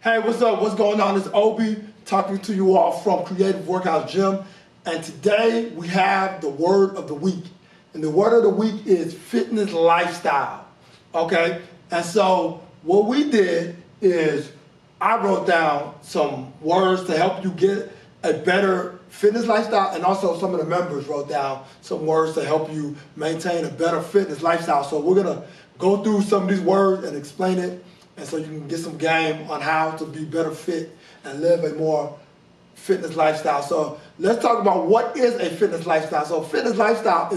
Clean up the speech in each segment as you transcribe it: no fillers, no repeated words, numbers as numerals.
Hey, what's up? What's going on? It's Obi talking to you all from Creative Workout Gym. And today we have the word of the week. And the word of the week is fitness lifestyle. Okay? And so what we did is I wrote down some words to help you get a better fitness lifestyle, and also some of the members wrote down some words to help you maintain a better fitness lifestyle. So we're gonna go through some of these words and explain it, and so you can get some game on how to be better fit and live a more fitness lifestyle. So let's talk about what is a fitness lifestyle. So fitness lifestyle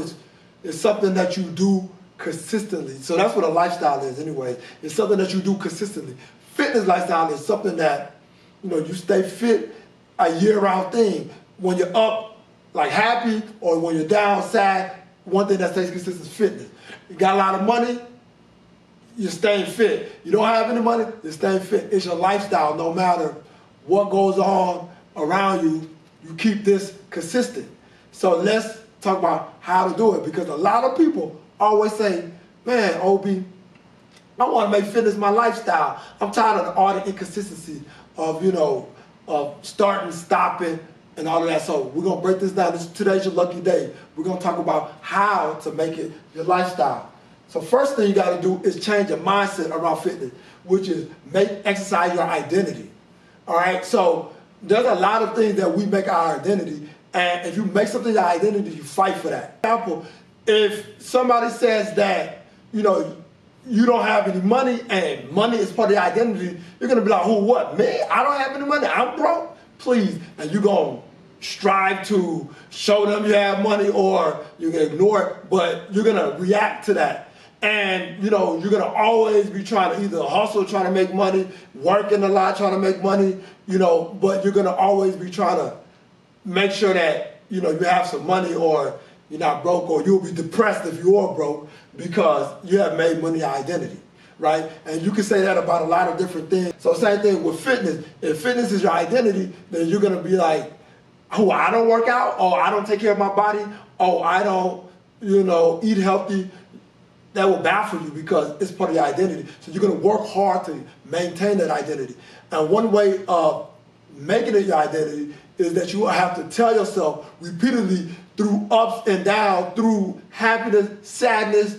is something that you do consistently. So that's what a lifestyle is anyway. It's something that you do consistently. Fitness lifestyle is something that, you stay fit, a year-round thing. When you're up, like happy, or when you're down, sad, one thing that stays consistent is fitness. You got a lot of money, you're staying fit. You don't have any money, you're staying fit. It's your lifestyle. No matter what goes on around you, you keep this consistent. So let's talk about how to do it, because a lot of people always say, man, Obi, I want to make fitness my lifestyle. I'm tired of all the inconsistency of, of starting, stopping, and all of that. So we're going to break this down. Today's your lucky day. We're going to talk about how to make it your lifestyle. So first thing you got to do is change your mindset around fitness, which is make exercise your identity. All right? So there's a lot of things that we make our identity, and if you make something your identity, you fight for that. For example, if somebody says that, you don't have any money and money is part of your identity, you're going to be like, who, what, me? I don't have any money, I'm broke? Please. And you're going to strive to show them you have money, or you're going to ignore it, but you're going to react to that. And, you're going to always be trying to either hustle, trying to make money, working a lot, trying to make money, but you're going to always be trying to make sure that, you have some money, or you're not broke, or you'll be depressed if you are broke because you have made money your identity, right? And you can say that about a lot of different things. So same thing with fitness. If fitness is your identity, then you're gonna be like, oh, I don't work out, oh, I don't take care of my body, oh, I don't, eat healthy. That will baffle you because it's part of your identity. So you're gonna work hard to maintain that identity. And one way of making it your identity is that you will have to tell yourself repeatedly, through ups and downs, through happiness, sadness,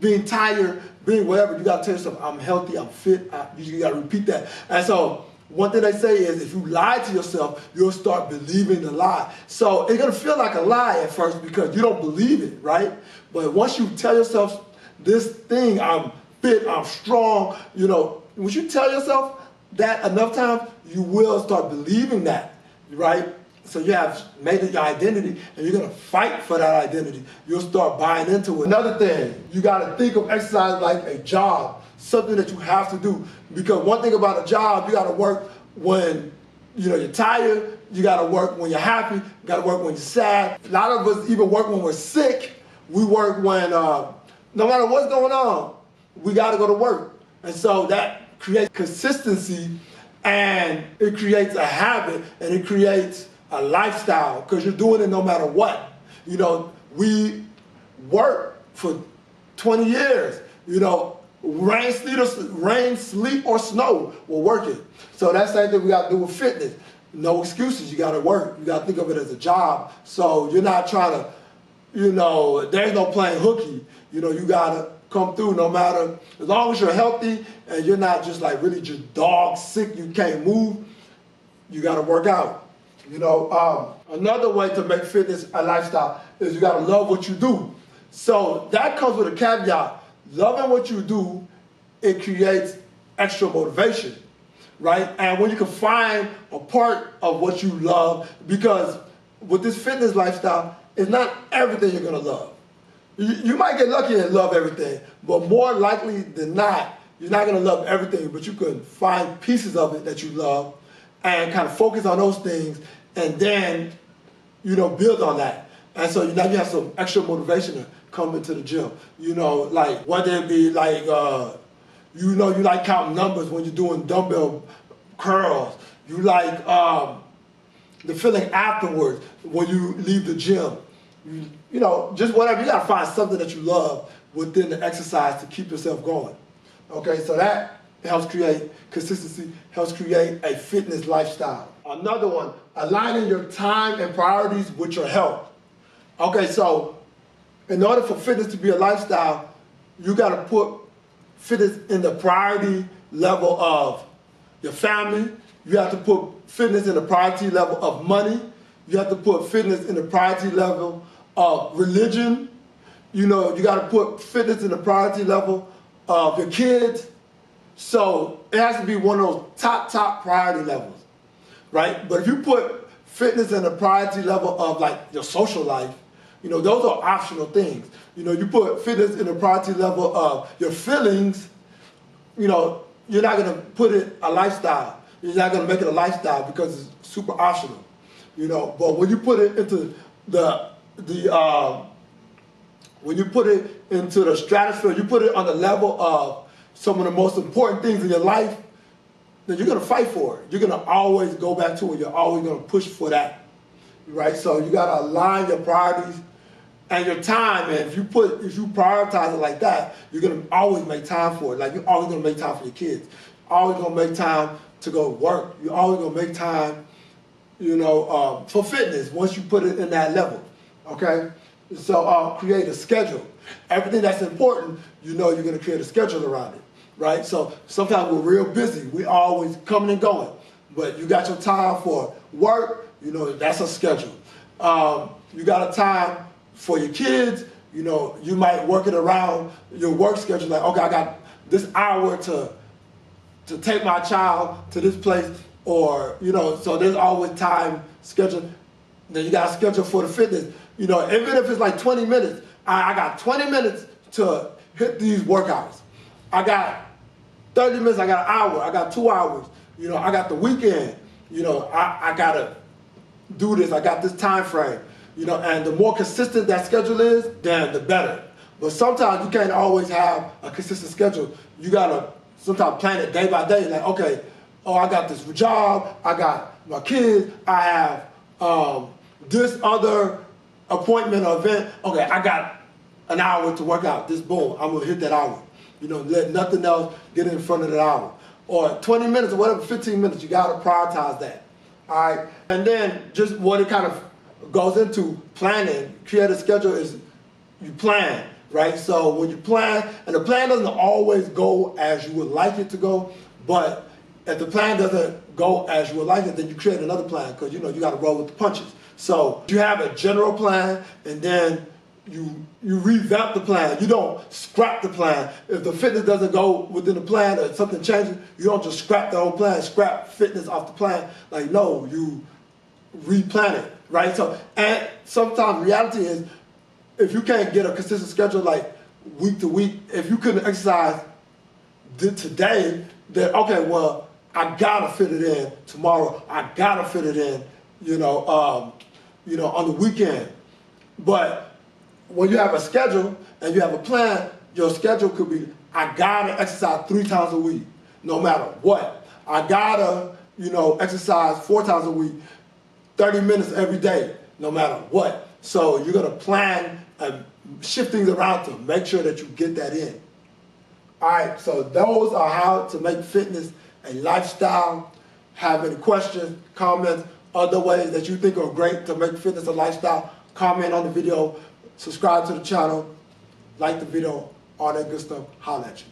being tired, being whatever, you gotta tell yourself, I'm healthy, I'm fit, you gotta repeat that. And so one thing they say is if you lie to yourself, you'll start believing the lie. So it's gonna feel like a lie at first because you don't believe it, right? But once you tell yourself this thing, I'm fit, I'm strong, once you tell yourself that enough times, you will start believing that, right? So you have made it your identity, and you're gonna fight for that identity. You'll start buying into it. Another thing, you gotta think of exercise like a job, something that you have to do. Because one thing about a job, you gotta work when you're tired, you gotta work when you're happy, you gotta work when you're sad. A lot of us even work when we're sick. We work when, no matter what's going on, we gotta go to work. And so that creates consistency, and it creates a habit, and it creates a lifestyle, because you're doing it no matter what. We work for 20 years, rain, sleep, or snow, we're working. So that's the same thing we got to do with fitness. No excuses, you got to work. You got to think of it as a job. So you're not trying to, there's no playing hooky. You got to come through no matter, as long as you're healthy and you're not just like really just dog sick, you can't move, you got to work out. Another way to make fitness a lifestyle is you got to love what you do. So that comes with a caveat. Loving what you do, it creates extra motivation, right? And when you can find a part of what you love, because with this fitness lifestyle, it's not everything you're going to love. You might get lucky and love everything, but more likely than not, you're not going to love everything, but you can find pieces of it that you love and kind of focus on those things, and then, build on that. And so now you have some extra motivation to come into the gym. Like whether it be like, you like counting numbers when you're doing dumbbell curls. You like the feeling afterwards when you leave the gym. Just whatever. You gotta find something that you love within the exercise to keep yourself going. Okay, so that it helps create consistency, helps create a fitness lifestyle. Another one, aligning your time and priorities with your health. Okay, so in order for fitness to be a lifestyle, you got to put fitness in the priority level of your family. You have to put fitness in the priority level of money. You have to put fitness in the priority level of religion. You know, you got to put fitness in the priority level of your kids. So it has to be one of those top priority levels, right? But if you put fitness in the priority level of like your social life, you know, those are optional things. You know, you put fitness in the priority level of your feelings, you know, you're not going to put it a lifestyle. You're not going to make it a lifestyle because it's super optional, you know. But when you put it into when you put it into the stratosphere, you put it on the level of some of the most important things in your life, then you're going to fight for it. You're going to always go back to it. You're always going to push for that, right? So you got to align your priorities and your time. And if you prioritize it like that, you're going to always make time for it. Like you're always going to make time for your kids. Always going to make time to go work. You're always going to make time, you know, for fitness once you put it in that level, okay? So create a schedule. Everything that's important, you know you're going to create a schedule around it, right? So sometimes we're real busy. We always coming and going. But you got your time for work, you know, that's a schedule. You got a time for your kids, you know, you might work it around your work schedule. Like, okay, I got this hour to take my child to this place, or, you know, so there's always time scheduled. Then you got to schedule for the fitness. You know, even if it's like 20 minutes, I got 20 minutes to hit these workouts. I got 30 minutes, I got an hour, I got 2 hours. You know, I got the weekend. You know, I got to do this. I got this time frame. You know, and the more consistent that schedule is, then the better. But sometimes you can't always have a consistent schedule. You got to sometimes plan it day by day. Like, okay, oh, I got this job, I got my kids, I have this other appointment or event. Okay, I got an hour to work out. This, boom, I'm gonna hit that hour. You know, let nothing else get in front of that hour. Or 20 minutes or whatever, 15 minutes, you gotta prioritize that. All right, and then just what it kind of goes into planning, create a schedule is you plan, right? So when you plan, and the plan doesn't always go as you would like it to go, but if the plan doesn't go as you would like it, then you create another plan, because you know you got to roll with the punches. So you have a general plan, and then you revamp the plan. You don't scrap the plan. If the fitness doesn't go within the plan or something changes, you don't just scrap the whole plan, scrap fitness off the plan. Like, no, you replan it, right? So, and sometimes reality is, if you can't get a consistent schedule like week to week, if you couldn't exercise today, then okay, well, I gotta fit it in tomorrow. I gotta fit it in, you know, on the weekend. But when you have a schedule and you have a plan, your schedule could be, I gotta exercise 3 times a week, no matter what. I gotta, you know, exercise 4 times a week, 30 minutes every day, no matter what. So you're gonna plan and shift things around to make sure that you get that in. All right, so those are how to make fitness a lifestyle. Have any questions, comments, other ways that you think are great to make fitness a lifestyle, comment on the video, subscribe to the channel, like the video, all that good stuff. Holla at you.